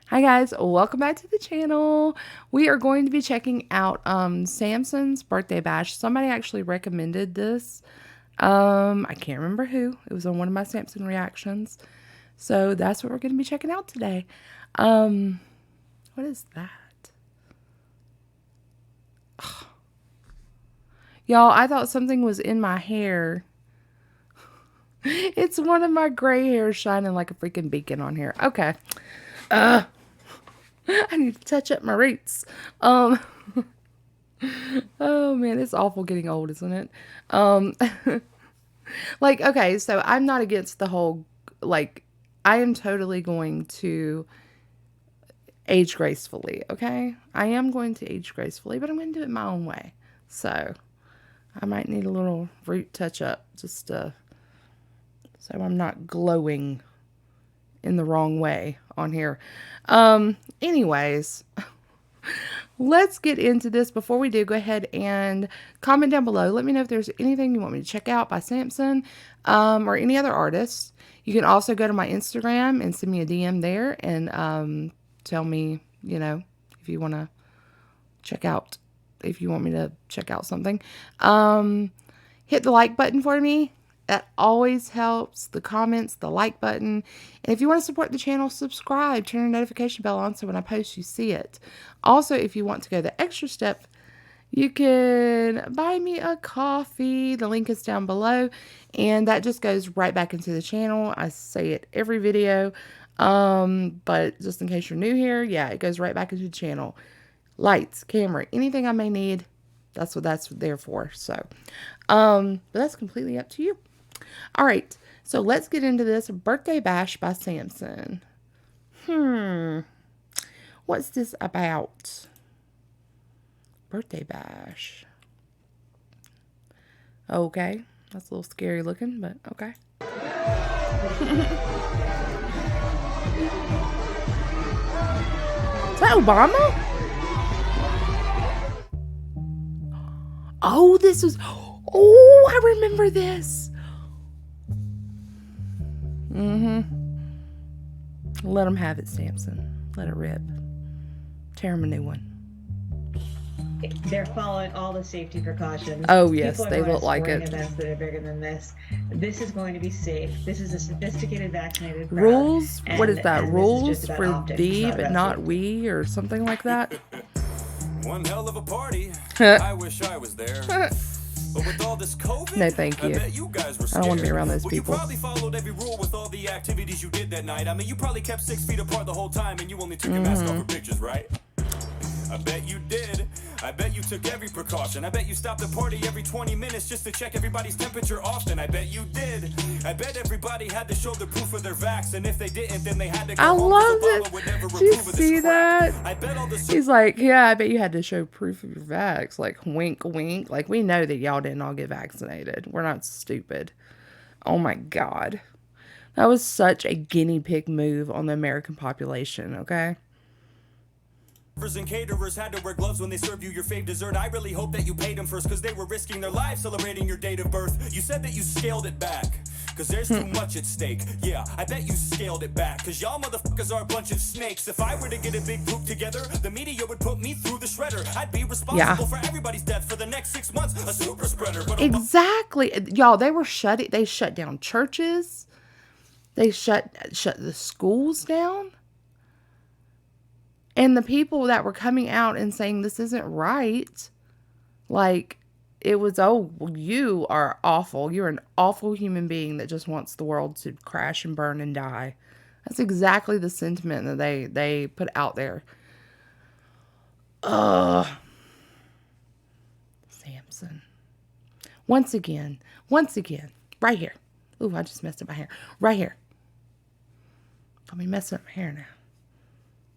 Hi guys, welcome back to the channel. We are going to be checking out Samson's birthday bash. Somebody actually recommended this. I can't remember who. It was on one of my Samson reactions. So that's what we're going to be checking out today. What is that? Y'all, I thought something was in my hair. It's one of my gray hairs shining like a freaking beacon on here. Okay. I need to touch up my roots. Oh man, it's awful getting old, isn't it? Like, okay, so I'm not against the whole, like, I am totally going to age gracefully, okay? I am going to age gracefully, but I'm going to do it my own way. So I might need a little root touch up just so I'm not glowing in the wrong way on here. Anyways, let's get into this. Before we do, go ahead and comment down below. Let me know if there's anything you want me to check out by Samson or any other artists. You can also go to my Instagram and send me a DM there and tell me, you know, if you want to check out, if you want me to check out something. Hit the like button for me. That always helps. The comments, the like button. And if you want to support the channel, subscribe. Turn your notification bell on so when I post, you see it. Also, if you want to go the extra step, you can buy me a coffee. The link is down below. And that just goes right back into the channel. I say it every video. But just in case you're new here, yeah, it goes right back into the channel. Lights, camera, anything I may need, that's what that's there for. So, but that's completely up to you. All right, so let's get into this birthday bash by Samson. What's this about? Birthday bash. Okay, that's a little scary looking, but okay. Is that Obama? Oh, this was... Oh, I remember this. Let him have it, Samson. Let it rip. Tear him a new one. They're following all the safety precautions. Oh, yes, they look like it. Events that are bigger than this. This is going to be safe. This is a sophisticated, vaccinated crowd. Rules? What is that? And Rules is for thee, but not we, or something like that? One hell of a party. I wish I was there. But with all this COVID, no, thank you. I bet you guys were scared. I don't want to be around those people. You probably followed every rule with all the activities you did that night. I mean, you probably kept 6 feet apart the whole time, and you only took your mask off for pictures, right? I bet you did. I bet you took every precaution. I bet you stopped the party every 20 minutes just to check everybody's temperature often. I bet you did. I bet everybody had to show the proof of their vax, and if they didn't, then they had to go I home. love it. Did you see that? I bet all the... He's like, yeah, I bet you had to show proof of your vax. Like, wink, wink. Like, we know that y'all didn't all get vaccinated. We're not stupid. Oh, my God. That was such a guinea pig move on the American population, okay? And caterers had to wear gloves when they serve you your fave dessert. I really hope that you paid them first, because they were risking their lives celebrating your date of birth. You said that you scaled it back, because there's too much at stake. Yeah, I bet you scaled it back, because y'all motherfuckers are a bunch of snakes. If I were to get a big group together, the media would put me through the shredder. I'd be responsible for everybody's death for the next 6 months. A super spreader. But exactly. Y'all, they shut down churches. They shut the schools down. And the people that were coming out and saying this isn't right, like, it was, oh, you are awful. You're an awful human being that just wants the world to crash and burn and die. That's exactly the sentiment that they put out there. Samson. Once again, right here. Ooh, I just messed up my hair. Right here. I'll be messing up my hair now.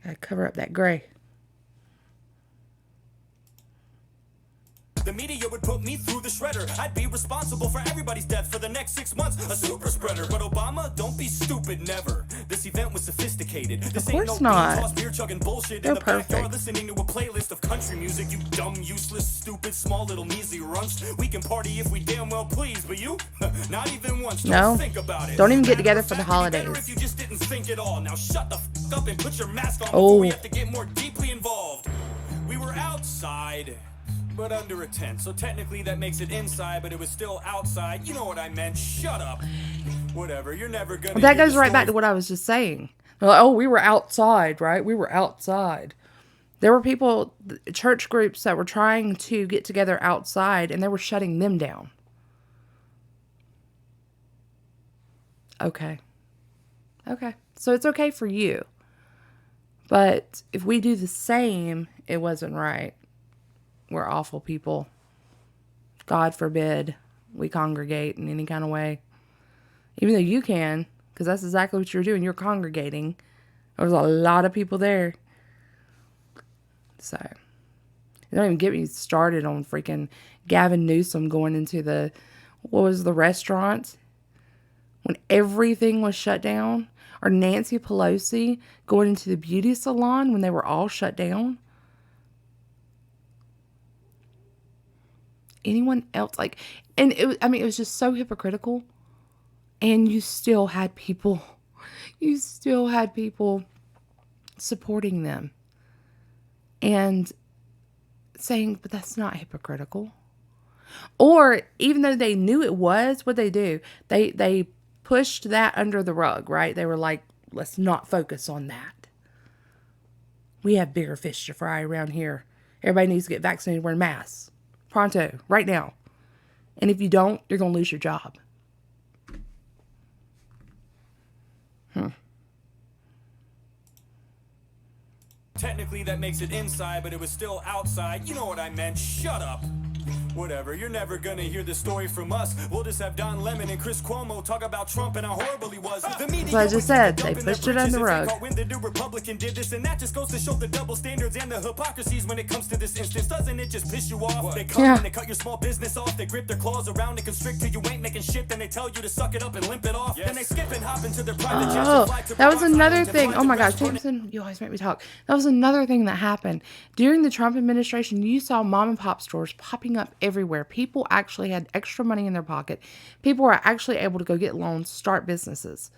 Gotta cover up that gray. the media would put me through the shredder. I'd be responsible for everybody's death for the next 6 months. A super spreader. But Obama, don't be stupid, never. This event was sophisticated. This of course ain't no not. beer chugging bullshit They're in the perfect. backyard listening to a playlist of country music. You dumb, useless, stupid, small little measly runts. We can party if we damn well please, but you, not even once. No. Think about it. Don't even get together for the holidays. If you just didn't think at all. Now shut the f up and put your mask on Oh. before we have to get more deeply involved. We were outside, but under a tent. So technically that makes it inside, but it was still outside. You know what I meant. Shut up. Whatever, you're never gonna That hear goes the right back to story what I was just saying. Like, oh, we were outside, right? We were outside. There were people, church groups that were trying to get together outside, and they were shutting them down. Okay. Okay. So it's okay for you. But if we do the same, it wasn't right. We're awful people. God forbid we congregate in any kind of way. Even though you can, because that's exactly what you're doing. You're congregating. There's a lot of people there. So, don't even get me started on freaking Gavin Newsom going into the restaurant when everything was shut down, or Nancy Pelosi going into the beauty salon when they were all shut down. Anyone else and it was just so hypocritical, and you still had people supporting them and saying, but that's not hypocritical. Or even though they knew it was, what they do, they pushed that under the rug, right? They were like, let's not focus on that. We have bigger fish to fry around here. Everybody needs to get vaccinated, wearing masks. Pronto, right now. And if you don't, you're going to lose your job. Technically that makes it inside, but it was still outside. You know what I meant. Shut up. Whatever, you're never gonna hear the story from us. We'll just have Don Lemon and Chris Cuomo talk about Trump and how horrible he was. The media That's what I just said. They dumping their pushed it under the britches and rug. think, "Oh, when the new Republican did this," and that just goes to show the double standards and the hypocrisies when it comes to this instance. Doesn't it just piss you off? They come and they cut your small business off. They grip their claws around and constrict till you ain't making shit. Then they tell you to suck it up and limp it off. Then they skip and hop into their private jets and fly to That was Bronx another Island and thing. fly Oh to my gosh, restaurant- Jameson, you always make me talk. That was another thing that happened. During the Trump administration, you saw mom and pop stores popping up everywhere. People actually had extra money in their pocket. People were actually able to go get loans, start businesses.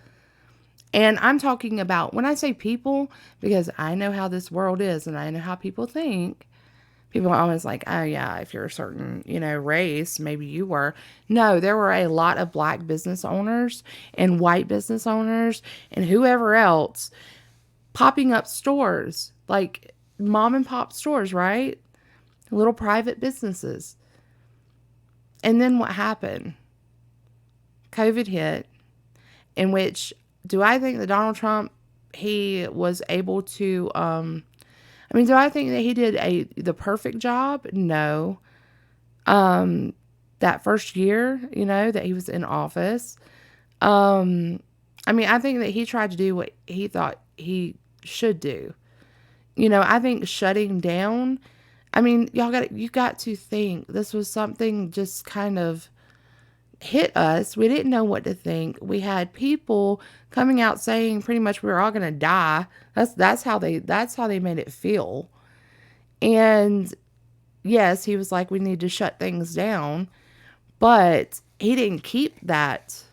And I'm talking about, when I say people, because I know how this world is and I know how people think. People are always like, oh yeah, if you're a certain, race, maybe you were. No, there were a lot of black business owners and white business owners and whoever else popping up stores, like mom and pop stores, right? Little private businesses. And then what happened? COVID hit, in which, do I think that Donald Trump, he was able to, do I think that he did the perfect job? No. That first year, that he was in office. I think that he tried to do what he thought he should do. I think shutting down, you got to think this was something just kind of hit us. We didn't know what to think. We had people coming out saying pretty much we were all going to die. That's how they made it feel. And yes, he was like, we need to shut things down, but he didn't keep that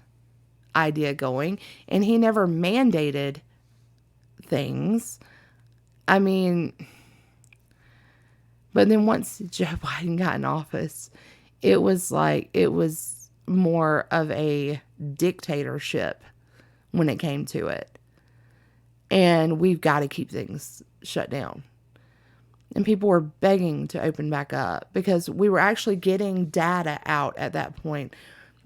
idea going, and he never mandated things. But then once Joe Biden got in office, it was more of a dictatorship when it came to it. And we've got to keep things shut down. And people were begging to open back up because we were actually getting data out at that point,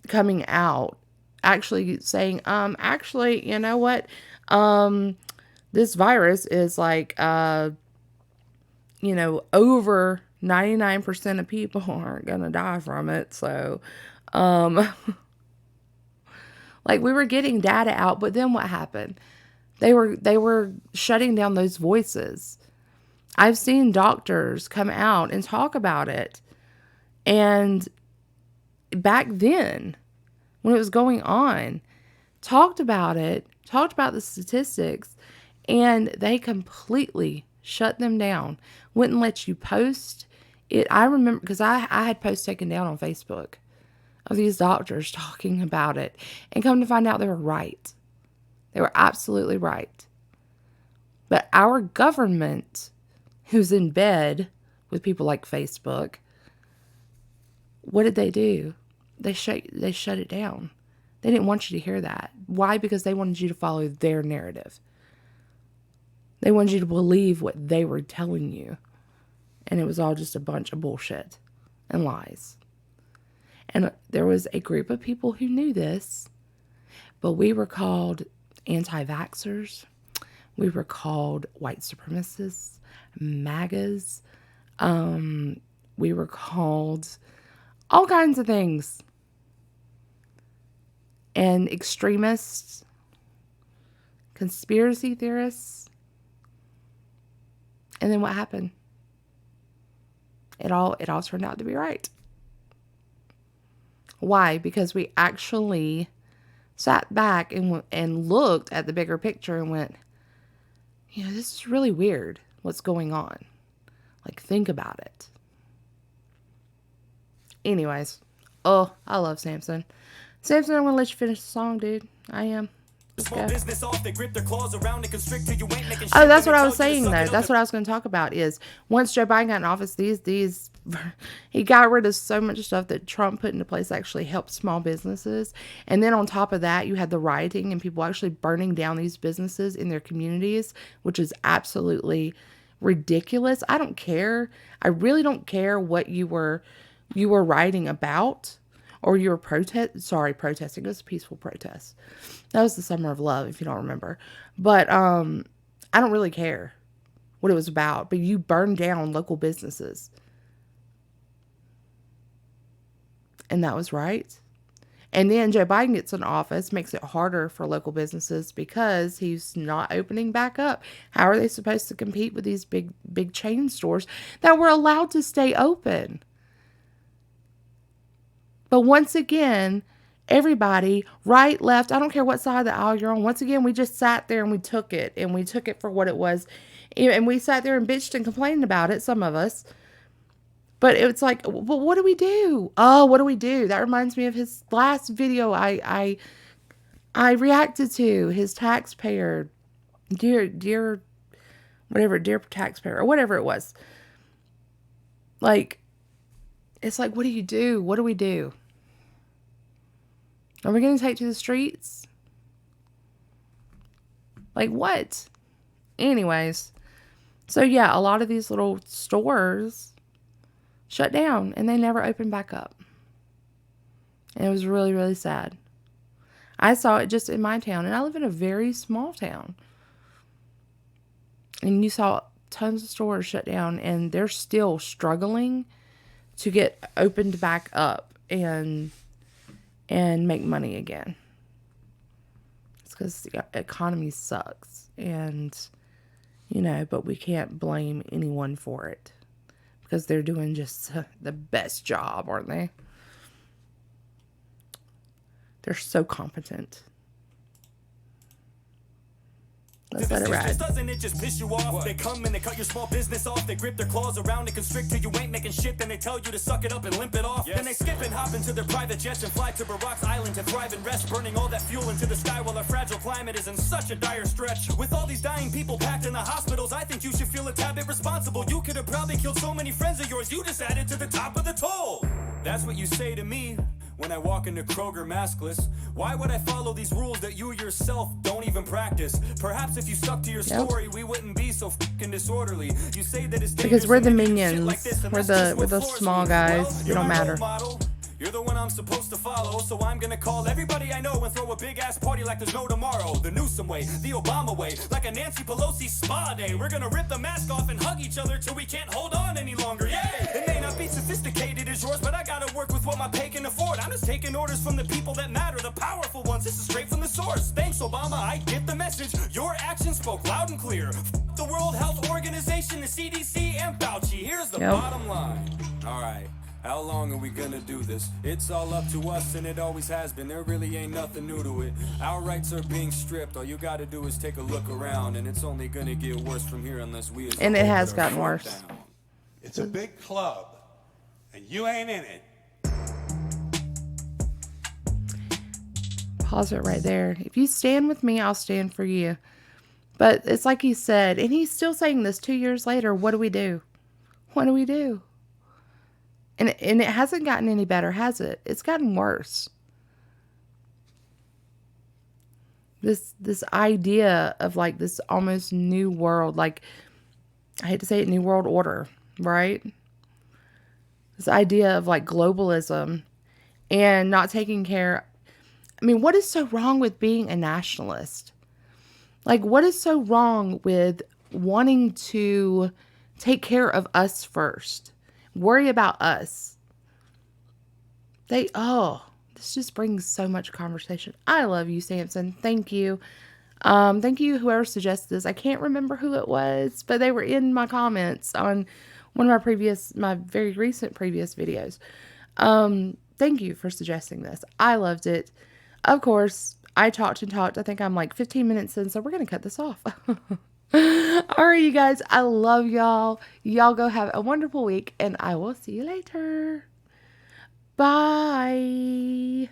coming out, actually saying, you know what? This virus is over 99% of people aren't going to die from it. So, we were getting data out, but then what happened? They were shutting down those voices. I've seen doctors come out and talk about it. And back then, when it was going on, talked about it, talked about the statistics, and they completely shut them down. Wouldn't let you post it. I remember, because I had posts taken down on Facebook of these doctors talking about it. And come to find out, they were right. They were absolutely right. But our government, who's in bed with people like Facebook, what did they do? They shut it down. They didn't want you to hear that. Why? Because they wanted you to follow their narrative. They wanted you to believe what they were telling you. And it was all just a bunch of bullshit and lies. And there was a group of people who knew this, but we were called anti-vaxxers. We were called white supremacists, MAGAs. We were called all kinds of things. And extremists, conspiracy theorists. And then what happened? It all turned out to be right. Why? Because we actually sat back and looked at the bigger picture and went, this is really weird what's going on. Like, think about it. Anyways, I love Samson. Samson, I'm going to let you finish the song, dude. I am. Small business off, they grip their claws around and constrict till you ain't making shit. Oh, that's what I was saying, though. That's what I was going to talk about is once Joe Biden got in office, he got rid of so much stuff that Trump put into place that actually helped small businesses. And then on top of that, you had the rioting and people actually burning down these businesses in their communities, which is absolutely ridiculous. I don't care. I really don't care what you were writing about. Or you were protesting. It was a peaceful protest. That was the Summer of Love, if you don't remember. But I don't really care what it was about. But you burned down local businesses. And that was right. And then Joe Biden gets in office, makes it harder for local businesses because he's not opening back up. How are they supposed to compete with these big chain stores that were allowed to stay open? But once again, everybody, right, left, I don't care what side of the aisle you're on. Once again, we just sat there and we took it. And we took it for what it was. And we sat there and bitched and complained about it, some of us. But it's like, well, what do we do? Oh, what do we do? That reminds me of his last video I reacted to. His taxpayer, dear taxpayer, or whatever it was. Like, it's like, what do you do? What do we do? Are we going to take to the streets? Like what? Anyways. So yeah, a lot of these little stores shut down and they never opened back up. And it was really, really sad. I saw it just in my town. And I live in a very small town. And you saw tons of stores shut down. And they're still struggling to get opened back up and make money again. It's because the economy sucks. And, but we can't blame anyone for it. Because they're doing just the best job, aren't they? They're so competent. Let's let it ride. Doesn't it just piss you off? What? They come and they cut your small business off. They grip their claws around and constrict till you ain't making shit. Then they tell you to suck it up and limp it off. Yes. Then they skip and hop into their private jets and fly to Barack's island to thrive and rest, burning all that fuel into the sky while our fragile climate is in such a dire stretch. With all these dying people packed in the hospitals, I think you should feel a tad bit responsible. You could have probably killed so many friends of yours, you just added to the top of the toll. That's what you say to me when I walk into Kroger maskless. Why would I follow these rules that you yourself don't even practice? Perhaps if you stuck to your story, we wouldn't be so fucking disorderly. You say that it's because we're the minions. Like we're the small guys. Well, we don't matter. You're the one I'm supposed to follow, so I'm gonna call everybody I know and throw a big-ass party like there's no tomorrow. The Newsom way, the Obama way, like a Nancy Pelosi spa day. We're gonna rip the mask off and hug each other till we can't hold on any longer. Yay! It may not be sophisticated as yours, but I gotta work with what my pay can afford. I'm just taking orders from the people that matter, the powerful ones. This is straight from the source. Thanks, Obama, I get the message. Your actions spoke loud and clear. The World Health Organization, the CDC, and Fauci. Here's the bottom line. All right. How long are we gonna do this? It's all up to us and it always has been. There really ain't nothing new to it. Our rights are being stripped. All you gotta do is take a look around, and it's only gonna get worse from here unless we... And it has gotten worse. It's a big club, and you ain't in it. Pause it right there. If you stand with me, I'll stand for you. But it's like he said, and he's still saying this 2 years later. What do we do? What do we do? And it hasn't gotten any better, has it? It's gotten worse. This idea of like this almost new world, like, I hate to say it, new world order, right? This idea of like globalism and not taking care. I mean, what is so wrong with being a nationalist? Like, what is so wrong with wanting to take care of us first? Worry about us. This just brings so much conversation. I love you, Samson. Thank you. Thank you, whoever suggested this. I can't remember who it was, but they were in my comments on one of my very recent previous videos. Thank you for suggesting this. I loved it. Of course, I talked and talked. I think I'm like 15 minutes in, so we're going to cut this off. All right, you guys. I love y'all. Y'all go have a wonderful week, and I will see you later. Bye.